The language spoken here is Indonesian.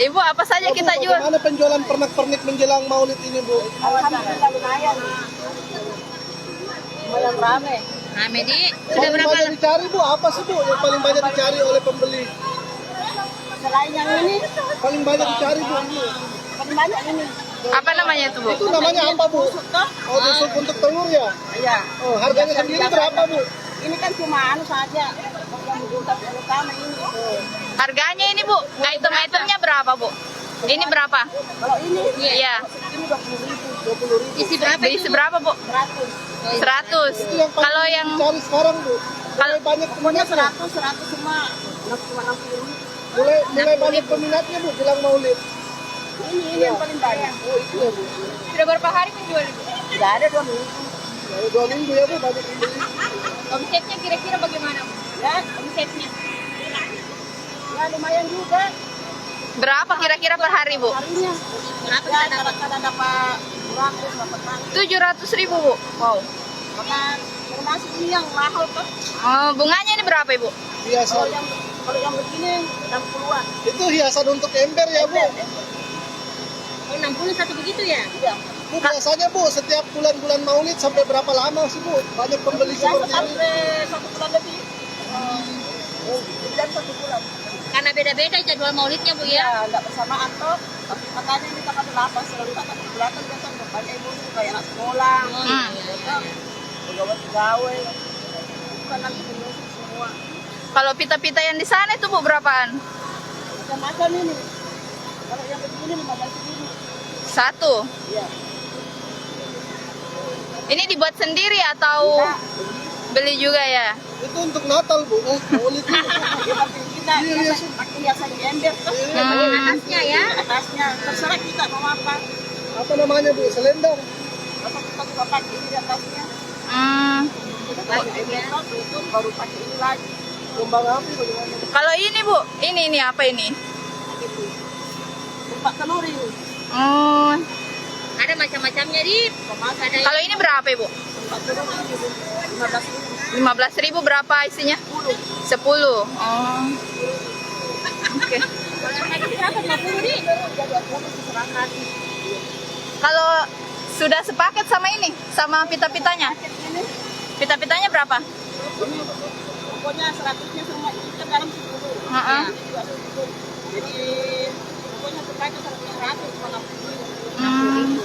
Ibu, apa saja Bu, kita jual? bagaimana penjualan pernak-pernik menjelang Maulid ini, Bu? Alhamdulillah lumayan. Lumayan rame. Rame di. Sudah Paling berapa banyak lah? dicari, Bu, apa sih, Bu, yang paling banyak dicari oleh pembeli? Selain yang ini, Paling banyak dicari, Bu. paling banyak ini. Apa namanya itu, Bu? Itu namanya apa, Bu? Busuk toh? Oh, tusuk untuk telur ya? Iya. Oh, harganya sendiri berapa, Bu? Ini kan cuma anu saja. Yang yang utama ini. Harganya ini, Bu. Item-itemnya berapa, Bu? Ini berapa? Kalau ini, Iya. ini 20.000. 20.000. Isi berapa? Isi berapa, Bu? 100. 100. Itu yang paling Kalau yang dicari sekarang, Bu. Mulai banyak Pokoknya peminatnya. 100 semua. Cuma 60. Mulai banyak peminatnya, Bu, jelang Maulid. Ini yang paling banyak. Oh, itu ya, Bu. sudah berapa hari menjual, Bu? Tidak ada 2 minggu. Ya, 2 minggu ya, Bu, banyak pembeli. Omsetnya kira-kira bagaimana, Bu? Ya, Omsetnya. ya lumayan juga. Berapa kira-kira per hari, Bu? Harinya. Berapa Ya, kadang-kadang dapat 200, dapat 100. 700.000, Bu. Wow. Maka termasuk ini yang mahal tuh. Oh, bunganya ini berapa, Ibu? Hiasan. Kalau yang begini 60-an. Itu hiasan untuk ember ya, Bu. Oh, 60 satu begitu ya? Iya. Bu, biasanya, Bu, setiap bulan-bulan Maulid sampai berapa lama sih, Bu? Banyak pembeli Biasa seperti ini. sampai 1 bulan lebih. Dan 1 bulan. Karena beda-beda jadwal maulidnya, Bu, ya? Ya, enggak bersamaan toh. Tapi makanya ini tanggal 8 selalu tanggal 8 biasa banyak ibu kayak anak sekolah. Pegawai. Bukan nanti penyusun semua. Kalau pita-pita yang di sana itu, Bu, berapaan? Macam-macam ini. Kalau yang begini 15.000. Satu. Iya. Ini dibuat sendiri atau beli juga ya? Itu untuk Natal, Bu. Maulid ini. Kita pakai hiasan di ember tuh. Atasnya ya? Atasnya terserah kita mau apa. Apa namanya, Bu? Selendang. Atau kita juga pakai ini di atasnya. Kita pakai ember tutup baru pakai ini lagi. Kembang api bagaimana? Kalau ini, Bu, ini apa ini? Gitu. Tempat telur ini. Oh. Ada macam-macamnya, Di. Kalau ini berapa, Ibu? Tempat telur ini 15.000. 15.000 berapa isinya? 10. Oh. Oke. Kalau sudah sepaket sama ini, sama pita-pitanya? Pita-pitanya berapa? Ini pokoknya 100-nya sama ikan dalam 10. Heeh. Jadi pokoknya sepaket 100 cuma 60. Hmm.